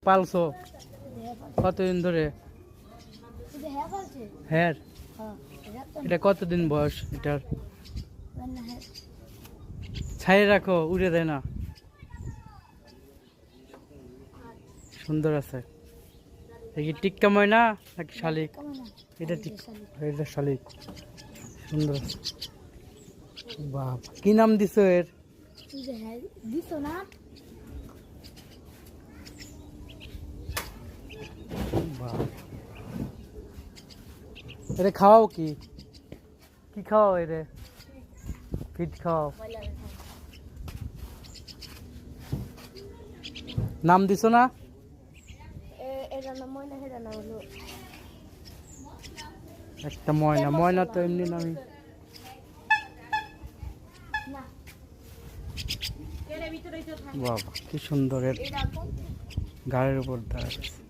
পালছো কতদিন ধরে? হ্যাঁ, এটা কতদিন বয়স এটার? ছাইয়ে রাখো, উড়ে দেয় না। সুন্দর আছে। দেখি টিক্কা ময়না নাকি শালিক? এটা এটা শালিক। সুন্দর। বাহ, কি নাম দিছো এর? বাহ, এটা খাওয়াও কি? কি খাওয়াও এরে? ফিট খাওয়াও? নাম দিছো না? একটা ময়না, ময়না তো এমনি নামি। বাবা কি সুন্দর, এর গাড়ির উপর দাঁড়াচ্ছে।